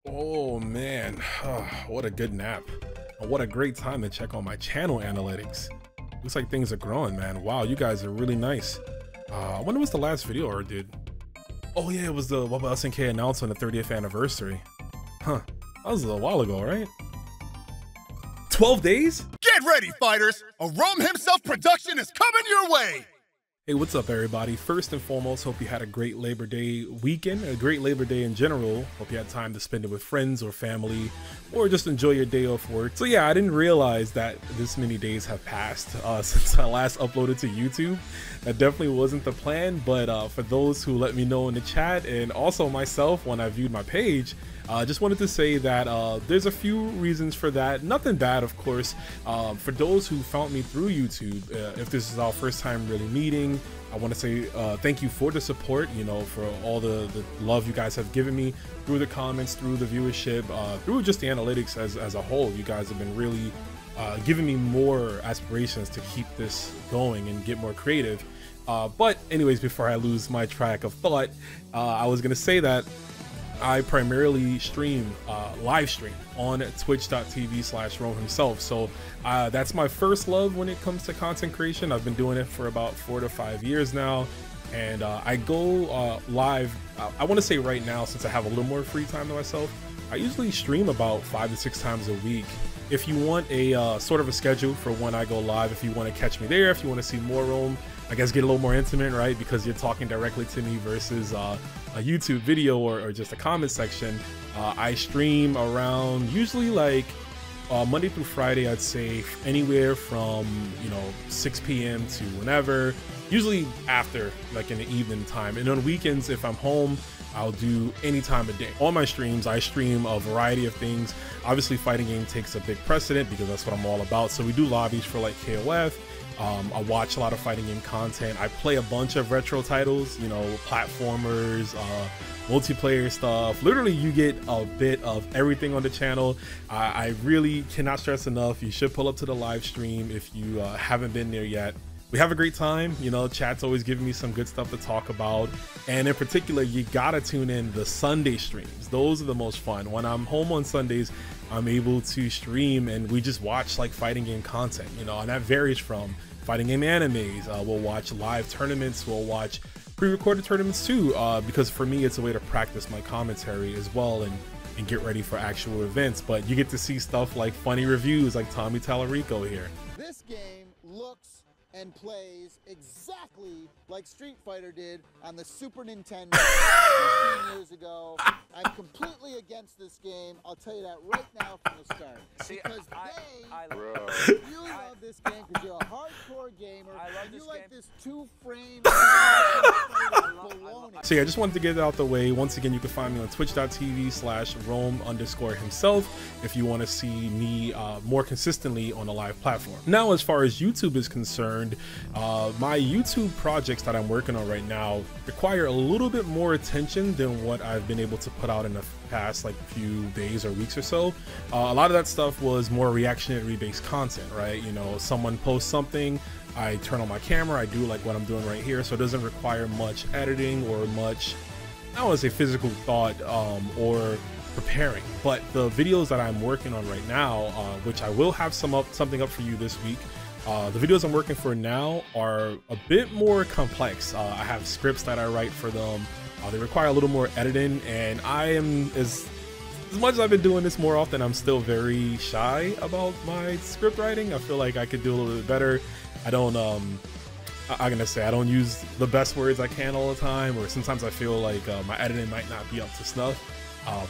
Oh man, what a good nap. What a great time to check on my channel analytics. Looks like things are growing, man. Wow, you guys are really nice. I wonder what's the last video I did. Oh yeah, it was the what about SNK announced on the 30th anniversary. Huh, that was a little while ago, right? 12 days? Get ready, fighters! A Rome himself production is coming your way! Hey, what's up everybody? First and foremost, hope you had a great Labor Day weekend, a great Labor Day in general. Hope you had time to spend it with friends or family, or just enjoy your day off work. So yeah, I didn't realize that this many days have passed since I last uploaded to YouTube. That definitely wasn't the plan, but for those who let me know in the chat, and also myself when I viewed my page, just wanted to say that there's a few reasons for that. Nothing bad, of course. For those who found me through YouTube, if this is our first time really meeting, I want to say thank you for the support, you know, for all the love you guys have given me through the comments, through the viewership, through just the analytics as a whole. You guys have been really giving me more aspirations to keep this going and get more creative. But anyways, before I lose my track of thought, I was going to say that I primarily stream, live stream on twitch.tv/Rome himself. So that's my first love when it comes to content creation. I've been doing it for about 4 to 5 years now. And I go live, I want to say right now, since I have a little more free time to myself, I usually stream about 5 to 6 times a week. If you want a sort of a schedule for when I go live, if you want to catch me there, if you want to see more Rome, I guess get a little more intimate, right? Because you're talking directly to me versus a YouTube video or just a comment section. I stream around usually like Monday through Friday, I'd say anywhere from, you know, 6 p.m. to whenever, usually after like in the evening time. And on weekends, if I'm home, I'll do any time of day. On my streams, I stream a variety of things. Obviously, fighting game takes a big precedent because that's what I'm all about. So we do lobbies for like KOF. I watch a lot of fighting game content. I play a bunch of retro titles, you know, platformers, multiplayer stuff. Literally, you get a bit of everything on the channel. I really cannot stress enough, you should pull up to the live stream if you haven't been there yet. We have a great time, you know, chat's always giving me some good stuff to talk about. And in particular, you gotta tune in the Sunday streams. Those are the most fun. When I'm home on Sundays, I'm able to stream and we just watch like fighting game content, you know, and that varies from fighting game animes. We'll watch live tournaments, we'll watch pre-recorded tournaments too, because for me, it's a way to practice my commentary as well and get ready for actual events. But you get to see stuff like funny reviews like Tommy Tallarico here. This game looks and plays exactly like Street Fighter did on the Super Nintendo 15 years ago. I'm completely against this game. I'll tell you that right now from the start. See, because you love this game because you're a hardcore gamer. And you like this two-frame baloney. So yeah, I just wanted to get it out the way. Once again, you can find me on twitch.tv/Rome_himself if you want to see me more consistently on a live platform. Now, as far as YouTube is concerned, my YouTube projects that I'm working on right now require a little bit more attention than what I've been able to put out in the past like few days or weeks or so. A lot of that stuff was more reactionary based content, right? You know, someone posts something, I turn on my camera, I do like what I'm doing right here, so it doesn't require much editing or much, I don't want to say physical thought or preparing. But the videos that I'm working on right now, which I will have something up for you this week, the videos I'm working for now are a bit more complex. I have scripts that I write for them. They require a little more editing, and I am, as much as I've been doing this more often, I'm still very shy about my script writing. I feel like I could do a little bit better. I don't, I'm gonna say I don't use the best words I can all the time, or sometimes I feel like my editing might not be up to snuff.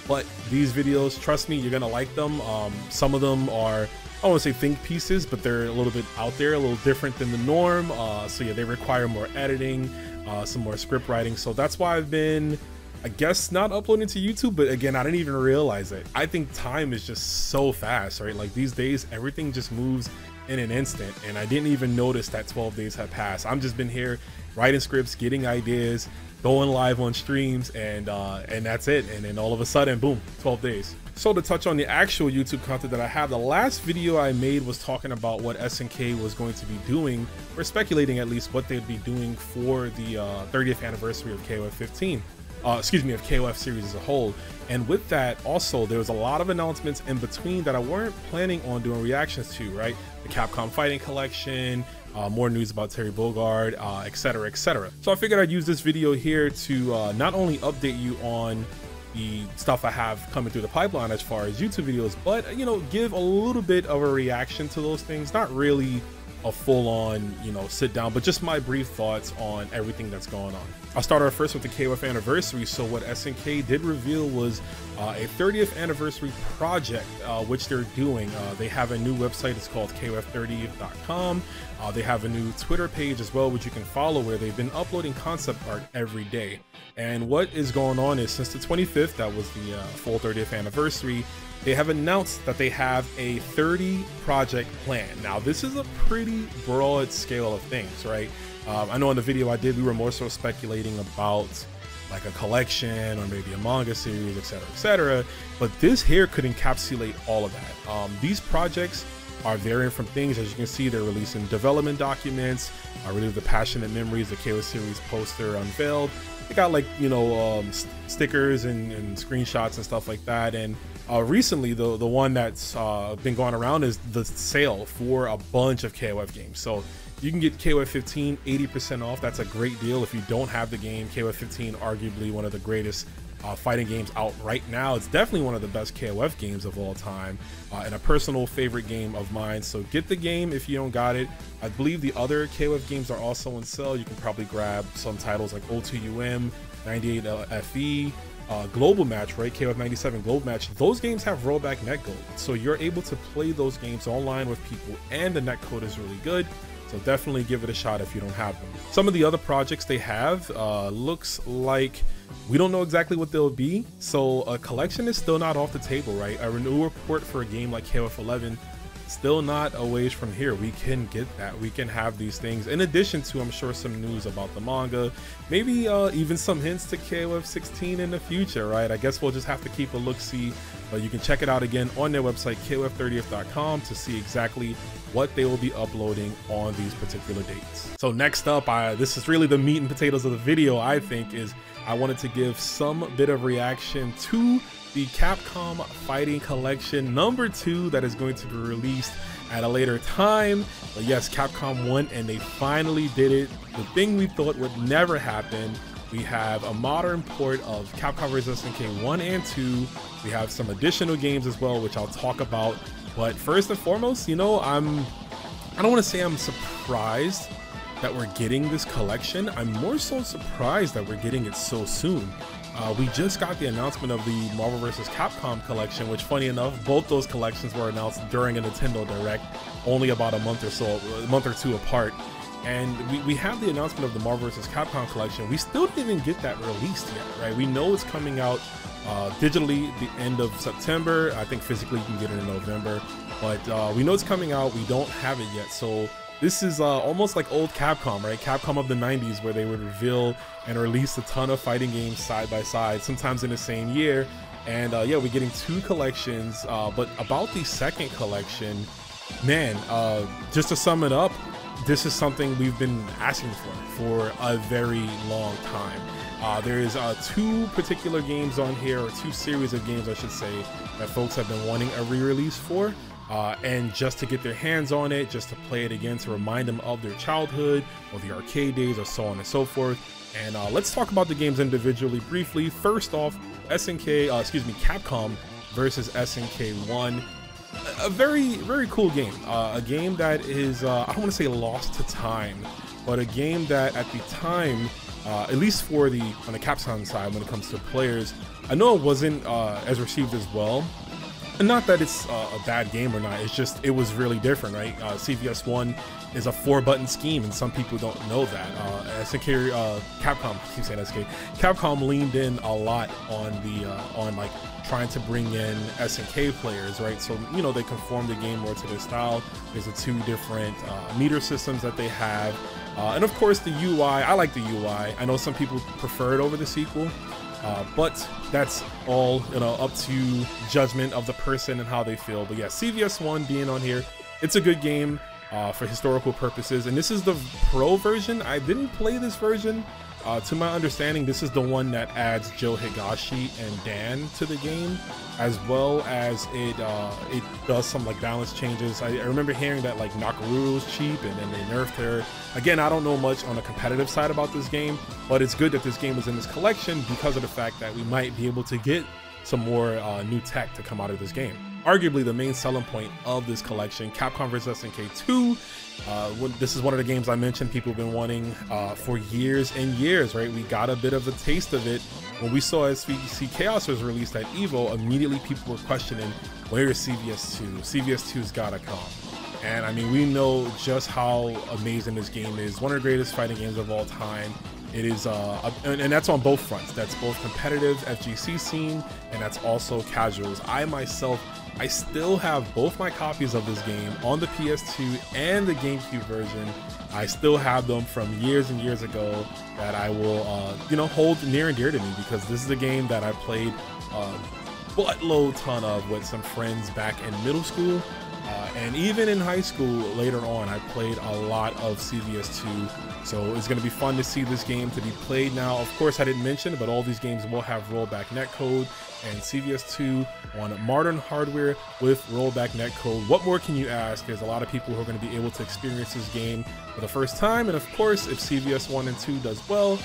But these videos, trust me, you're gonna like them. Some of them are, I don't want to say think pieces, but they're a little bit out there, a little different than the norm. So yeah, they require more editing, some more script writing. So that's why I've been, I guess, not uploading to YouTube, but again, I didn't even realize it. I think time is just so fast, right? Like these days, everything just moves in an instant, and I didn't even notice that 12 days had passed. I'm just been here writing scripts, getting ideas, going live on streams, and that's it. And then all of a sudden, boom, 12 days. So to touch on the actual YouTube content that I have, the last video I made was talking about what SNK was going to be doing, or speculating at least what they'd be doing for the 30th anniversary of KOF 15. excuse me, of KOF series as a whole. And with that, also, there was a lot of announcements in between that I weren't planning on doing reactions to, right? The Capcom Fighting Collection, more news about Terry Bogard, etc., etc. So I figured I'd use this video here to not only update you on the stuff I have coming through the pipeline as far as YouTube videos, but, you know, give a little bit of a reaction to those things. Not really a full-on, you know, sit down, but just my brief thoughts on everything that's going on. I'll start off first with the KOF anniversary. So what SNK did reveal was a 30th anniversary project, which they're doing. They have a new website. It's called KOF30th.com. They have a new Twitter page as well, which you can follow, where they've been uploading concept art every day. And what is going on is, since the 25th, that was the full 30th anniversary, they have announced that they have a 30 project plan. Now, this is a pretty broad scale of things, right? I know in the video I did, we were more so speculating about like a collection or maybe a manga series, etc., etc. But this here could encapsulate all of that. These projects are varying from things. As you can see, they're releasing development documents, Relive the Passionate Memories, the KO series poster unveiled. They got, like, you know, stickers and screenshots and stuff like that. And recently, the one that's been going around is the sale for a bunch of KOF games. So you can get KOF 15 80% off. That's a great deal if you don't have the game. KOF 15, arguably one of the greatest fighting games out right now. It's definitely one of the best KOF games of all time, and a personal favorite game of mine. So get the game if you don't got it. I believe the other KOF games are also on sale. You can probably grab some titles like O2UM, 98 FE, Global Match, right? KOF 97 Global Match. Those games have rollback netcode, so you're able to play those games online with people, and the netcode is really good. So definitely give it a shot if you don't have them. Some of the other projects they have looks like we don't know exactly what they'll be. So a collection is still not off the table, right? A renewal report for a game like KOF 11, still not a ways from here. We can get that. We can have these things. In addition to, I'm sure, some news about the manga, maybe even some hints to KOF 16 in the future, right? I guess we'll just have to keep a look-see. But you can check it out again on their website, KOF30th.com, to see exactly what they will be uploading on these particular dates. So next up, this is really the meat and potatoes of the video, I think, is I wanted to give some bit of reaction to the Capcom Fighting Collection #2 that is going to be released at a later time. But yes, Capcom won, and they finally did it. The thing we thought would never happen. We have a modern port of Capcom vs. SNK 1 and 2. We have some additional games as well, which I'll talk about. But first and foremost, you know, I don't want to say I'm surprised that we're getting this collection. I'm more so surprised that we're getting it so soon. We just got the announcement of the Marvel vs. Capcom collection, which, funny enough, both those collections were announced during a Nintendo Direct, only about a month or two apart. And we have the announcement of the Marvel vs. Capcom collection. We still didn't even get that released yet, right? We know it's coming out digitally the end of September. I think physically you can get it in November, but we know it's coming out. We don't have it yet. So this is almost like old Capcom, right? Capcom of the 90s, where they would reveal and release a ton of fighting games side by side, sometimes in the same year. And yeah, we're getting 2 collections. But about the second collection, man, just to sum it up, this is something we've been asking for a very long time. There is 2 particular games on here, or 2 series of games, I should say, that folks have been wanting a re-release for. And just to get their hands on it, just to play it again, to remind them of their childhood or the arcade days, or so on and so forth. And let's talk about the games individually briefly. First off, Capcom versus SNK 1. A very, very cool game. A game that is, I don't want to say lost to time, but a game that at the time, at least on the Capcom side, when it comes to players, I know it wasn't as received as well. And not that it's a bad game or not, it's just, it was really different, right? CVS1 is a 4-button scheme, and some people don't know that. Capcom leaned in a lot on like trying to bring in SNK players, right? So, you know, they conform the game more to their style. There's the 2 different meter systems that they have. And of course the UI, I like the UI. I know some people prefer it over the sequel. But that's all, you know, up to judgment of the person and how they feel. But yeah, CVS1 being on here, it's a good game for historical purposes. And this is the pro version. I didn't play this version. To my understanding, this is the one that adds Joe Higashi and Dan to the game, as well as it does some like balance changes. I remember hearing that like Nakaruru was cheap and then they nerfed her. Again, I don't know much on the competitive side about this game, but it's good that this game is in this collection because of the fact that we might be able to get some more new tech to come out of this game. Arguably the main selling point of this collection, Capcom vs SNK 2. This is one of the games I mentioned people have been wanting for years and years, right? We got a bit of a taste of it when we saw SVC Chaos was released at EVO. Immediately people were questioning, where is CVS 2? CVS 2's gotta come. And I mean, we know just how amazing this game is. One of the greatest fighting games of all time. It is, and that's on both fronts. That's both competitive FGC scene, and that's also casuals. I still have both my copies of this game on the PS2 and the GameCube version. I still have them from years and years ago that I will, you know, hold near and dear to me, because this is a game that I played a buttload ton of with some friends back in middle school. And even in high school later on, I played a lot of CVS2. So it's going to be fun to see this game to be played now. Of course, I didn't mention, but all these games will have rollback netcode, and CVS2 on modern hardware with rollback netcode. What more can you ask? There's a lot of people who are going to be able to experience this game for the first time. And of course, if CVS 1 and 2 does well,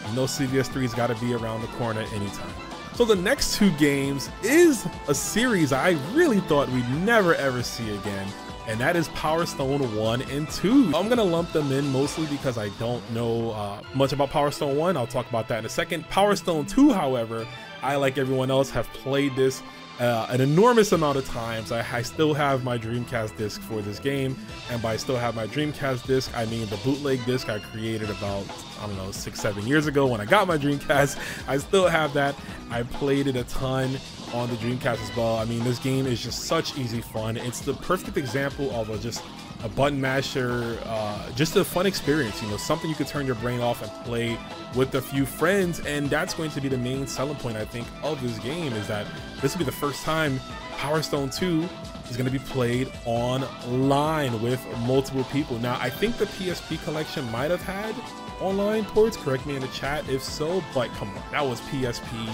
you know CVS 3's got to be around the corner anytime. So the next two games is a series I really thought we'd never ever see again, and that is Power Stone 1 and 2. I'm gonna lump them in mostly because I don't know much about Power Stone 1. I'll talk about that in a second. Power Stone 2, however, I, like everyone else, have played this an enormous amount of times. I still have my Dreamcast disc for this game, and by still have my Dreamcast disc, I mean the bootleg disc I created about, I don't know, 6-7 years ago when I got my Dreamcast. I still have that. I played it a ton on the Dreamcast as well. I mean, this game is just such easy fun. It's the perfect example of just a button masher, just a fun experience, you know, something you could turn your brain off and play with a few friends. And that's going to be the main selling point, I think, of this game, is that this will be the first time Power Stone 2 is going to be played online with multiple people. Now, I think the PSP collection might have had online ports, correct me in the chat if so, but come on, that was PSP.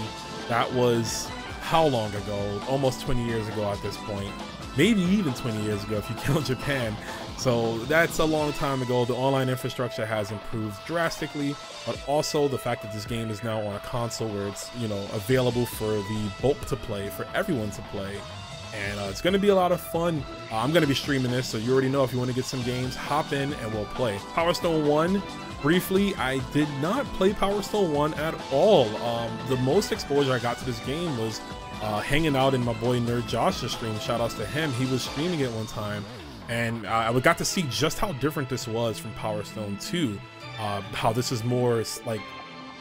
That was how long ago? Almost 20 years ago at this point. Maybe even 20 years ago if you count Japan. So that's a long time ago. The online infrastructure has improved drastically, but also the fact that this game is now on a console where it's, you know, available for the bulk to play, for everyone to play. And it's going to be a lot of fun. I'm going to be streaming this, so you already know if you want to get some games, hop in and we'll play. Power Stone 1, briefly, I did not play Power Stone 1 at all. The most exposure I got to this game was hanging out in my boy Nerd Josh's stream. Shout outs to him. He was streaming it one time, and I got to see just how different this was from Power Stone 2. How this is more like,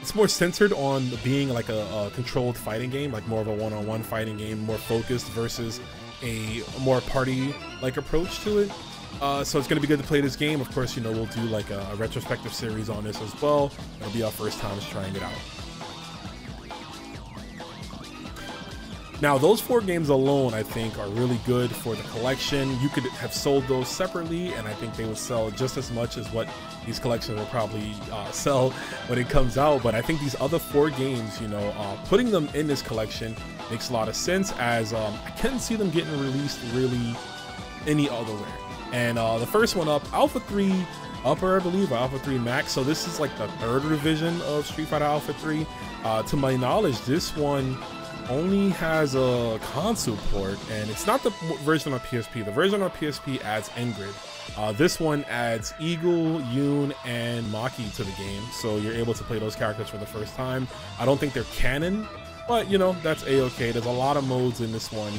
it's more centered on being like a controlled fighting game, like more of a one-on-one fighting game, more focused versus a more party-like approach to it. So it's going to be good to play this game. Of course, you know, we'll do like a retrospective series on this as well. It'll be our first time trying it out. Now, those 4 games alone, I think, are really good for the collection. You could have sold those separately, and I think they would sell just as much as what these collections will probably sell when it comes out. But I think these other 4 games, you know, putting them in this collection makes a lot of sense, as I can't see them getting released really any other way. And the first one up, Alpha 3 Upper, I believe, or Alpha 3 Max. So this is like the 3rd revision of Street Fighter Alpha 3. To my knowledge, this one only has a console port, and it's not the version on PSP. The version on PSP adds Ingrid. This one adds Eagle, Yoon, and Maki to the game, so you're able to play those characters for the first time. I don't think they're canon, but you know, that's a-okay. There's a lot of modes in this one,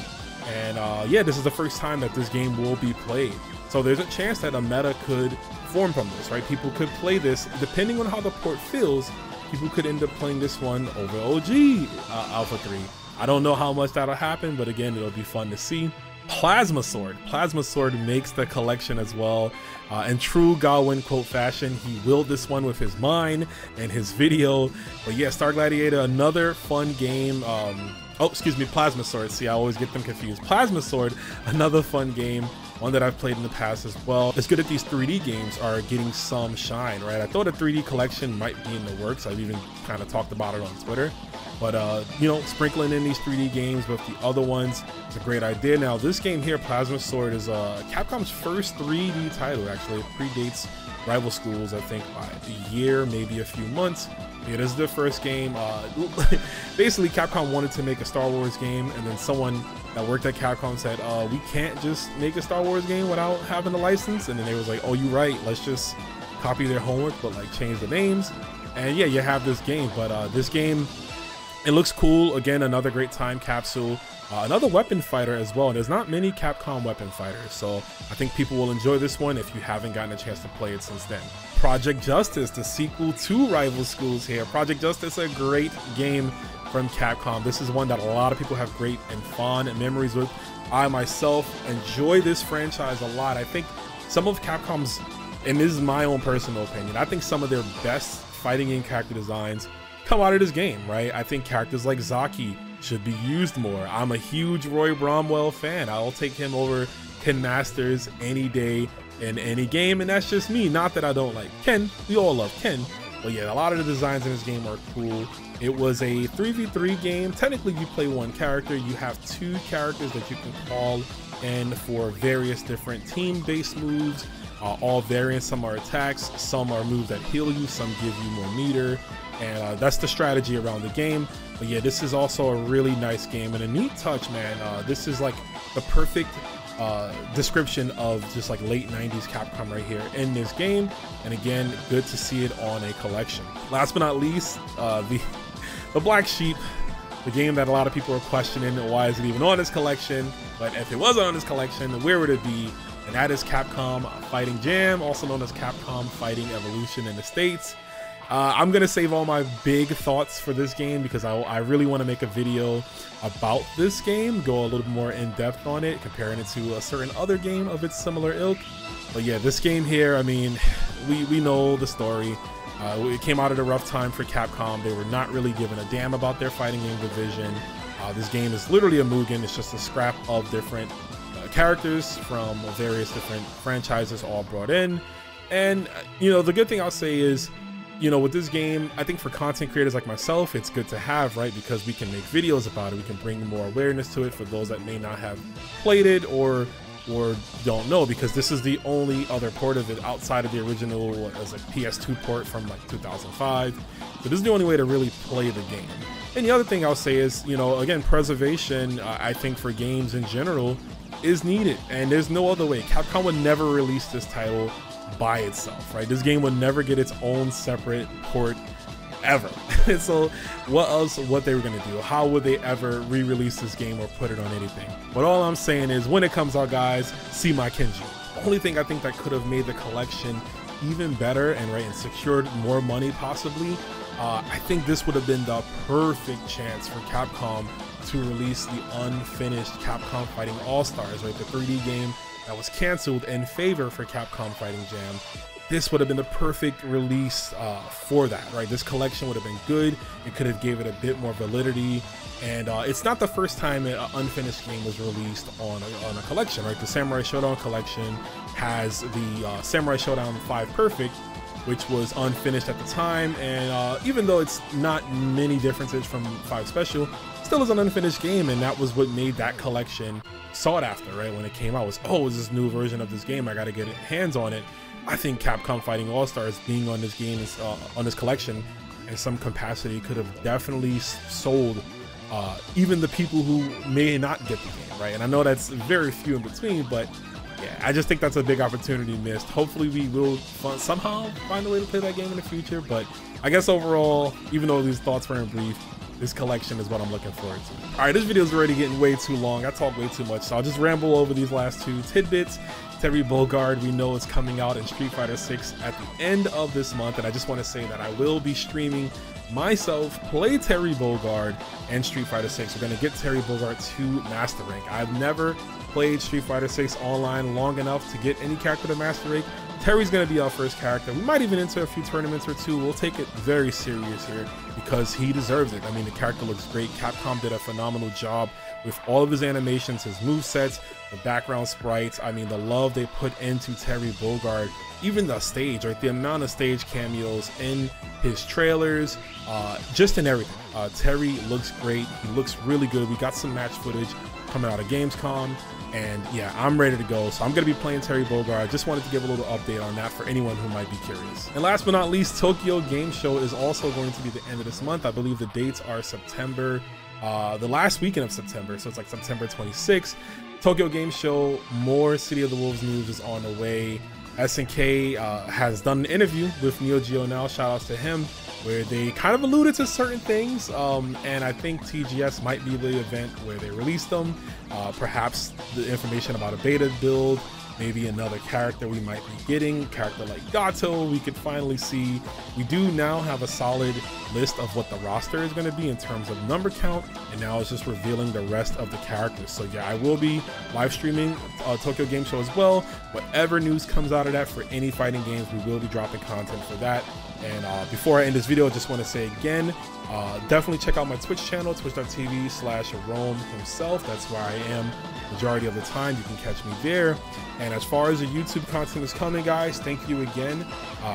and yeah, this is the first time that this game will be played. So there's a chance that a meta could form from this, right? People could play this, depending on how the port feels, people could end up playing this one over OG Alpha 3. I don't know how much that'll happen, but again, it'll be fun to see. Plasma Sword. Plasma Sword makes the collection as well. In true Gawain quote fashion, he willed this one with his mind and his video. But yeah, Star Gladiator, another fun game. Oh, excuse me, Plasma Sword. See, I always get them confused. Plasma Sword, another fun game. one that I've played in the past as well. It's good that these 3D games are getting some shine, right? I thought a 3D collection might be in the works. I've even kind of talked about it on Twitter. But, you know, sprinkling in these 3D games with the other ones is a great idea. Now, this game here, Plasma Sword, is Capcom's first 3D title, actually. It predates Rival Schools, I think, by a year, maybe a few months. It is their first game. Basically, Capcom wanted to make a Star Wars game, and then someone that worked at Capcom said, we can't just make a Star Wars game without having a license. And then they was like, oh, you're right, let's just copy their homework, but like change the names. And yeah, you have this game. But this game, it looks cool. Again, another great time capsule. Another weapon fighter as well. And there's not many Capcom weapon fighters, so I think people will enjoy this one if you haven't gotten a chance to play it since then. Project Justice, the sequel to Rival Schools here. Project Justice, a great game from Capcom. This is one that a lot of people have great and fond memories with. I myself enjoy this franchise a lot. I think some of Capcom's, and this is my own personal opinion, I think some of their best fighting game character designs come out of this game, right? I think characters like Zaki should be used more. I'm a huge Roy Bromwell fan. I'll take him over Ken Masters any day in any game, and that's just me. Not that I don't like Ken. We all love Ken. But yeah, a lot of the designs in this game are cool. It was a 3v3 game. Technically, you play one character. You have two characters that you can call in for various different team-based moves. All variants. Some are attacks, some are moves that heal you, some give you more meter. And that's the strategy around the game. But yeah, this is also a really nice game and a neat touch, man. This is like the perfect description of just like late 90s Capcom right here in this game. And again, good to see it on a collection. Last but not least, the Black Sheep, the game that a lot of people are questioning, why is it even on this collection? But if it wasn't on this collection, where would it be? And that is Capcom Fighting Jam, also known as Capcom Fighting Evolution in the States. I'm gonna save all my big thoughts for this game because I really want to make a video about this game, go a little more in depth on it, comparing it to a certain other game of its similar ilk. But yeah, this game here, I mean, we know the story. It came out at a rough time for Capcom. They were not really giving a damn about their fighting game division. This game is literally a Mugen. It's just a scrap of different characters from various different franchises all brought in. And you know, the good thing I'll say is, you know, with this game, I think for content creators like myself, it's good to have, right? Because we can make videos about it. We can bring more awareness to it for those that may not have played it or don't know, because this is the only other port of it outside of the original as a PS2 port from like 2005. So this is the only way to really play the game. And the other thing I'll say is, you know, again, preservation, I think for games in general is needed, and there's no other way. Capcom would never release this title by itself, right? This game would never get its own separate port ever. And so what they were gonna do? How would they ever re-release this game or put it on anything? But all I'm saying is, when it comes out, guys, see my Kenji. The only thing I think that could have made the collection even better and secured more money possibly, I think this would have been the perfect chance for Capcom to release the unfinished Capcom Fighting All-Stars, right? The 3D game that was canceled in favor for Capcom Fighting Jam. This would have been the perfect release for that, right? This collection would have been good. It could have gave it a bit more validity. And it's not the first time an unfinished game was released on a collection, right? The Samurai Showdown collection has the Samurai Showdown 5 Perfect, which was unfinished at the time. And even though it's not many differences from 5 Special, still is an unfinished game. And that was what made that collection sought after, right? When it came out, was, oh, is this new version of this game? I got to get hands on it. I think Capcom Fighting All-Stars being on this game, on this collection in some capacity, could have definitely sold even the people who may not get the game, right? And I know that's very few in between, but yeah, I just think that's a big opportunity missed. Hopefully we will somehow find a way to play that game in the future. But I guess overall, even though these thoughts were in brief, this collection is what I'm looking forward to. All right, this video is already getting way too long. I talk way too much, so I'll just ramble over these last two tidbits. Terry Bogard, we know, is coming out in Street Fighter 6 at the end of this month, and I just want to say that I will be streaming myself play Terry Bogard and Street Fighter 6. We're going to get Terry Bogard to Master Rank. I've never played Street Fighter 6 online long enough to get any character to Master Rank. Terry's going to be our first character. We might even enter a few tournaments or two. We'll take it very serious here because he deserves it. I mean, the character looks great. Capcom did a phenomenal job with all of his animations, his movesets, the background sprites. I mean, the love they put into Terry Bogard, even the stage, right? The amount of stage cameos in his trailers, just in everything. Terry looks great. He looks really good. We got some match footage coming out of Gamescom. And yeah, I'm ready to go. So I'm going to be playing Terry Bogard. I just wanted to give a little update on that for anyone who might be curious. And last but not least, Tokyo Game Show is also going to be the end of this month. I believe the dates are September, the last weekend of September. So it's like September 26th. Tokyo Game Show, more City of the Wolves news is on the way. SNK has done an interview with Neo Geo now, shout outs to him, where they kind of alluded to certain things, and I think TGS might be the event where they release them. Perhaps the information about a beta build, maybe another character we might be getting, character like Gato, we could finally see. We do now have a solid list of what the roster is going to be in terms of number count, and now it's just revealing the rest of the characters. So yeah, I will be live streaming Tokyo Game Show as well. Whatever news comes out of that for any fighting games, we will be dropping content for that. And before I end this video, I just want to say again, definitely check out my Twitch channel, twitch.tv/Rome himself. That's where I am majority of the time. You can catch me there. And as far as the YouTube content is coming, guys, thank you again.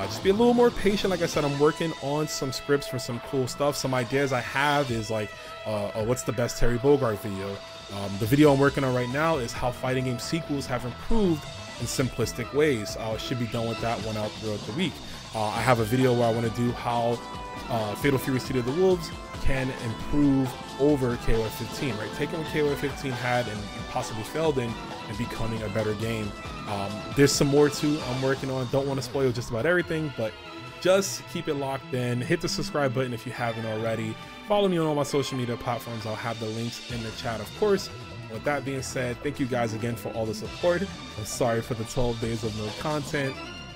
Just be a little more patient. Like I said, I'm working on some scripts for some cool stuff. Some ideas I have is like, what's the best Terry Bogard video? The video I'm working on right now is how fighting game sequels have improved in simplistic ways. I should be done with that one out throughout the week. I have a video where I want to do how Fatal Fury City of the Wolves can improve over KOF 15, right? Taking what KOF 15 had and possibly failed in and becoming a better game. There's some more too I'm working on. Don't want to spoil just about everything, but just keep it locked in. Hit the subscribe button if you haven't already. Follow me on all my social media platforms. I'll have the links in the chat, of course. With that being said, thank you guys again for all the support. I'm sorry for the 12 days of no content.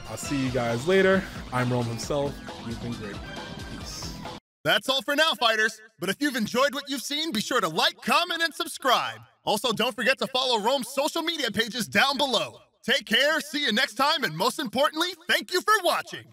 I'll see you guys later. I'm Rome himself. You've been great. Peace. That's all for now, fighters. But if you've enjoyed what you've seen, be sure to like, comment, and subscribe. Also, don't forget to follow Rome's social media pages down below. Take care, see you next time, and most importantly, thank you for watching.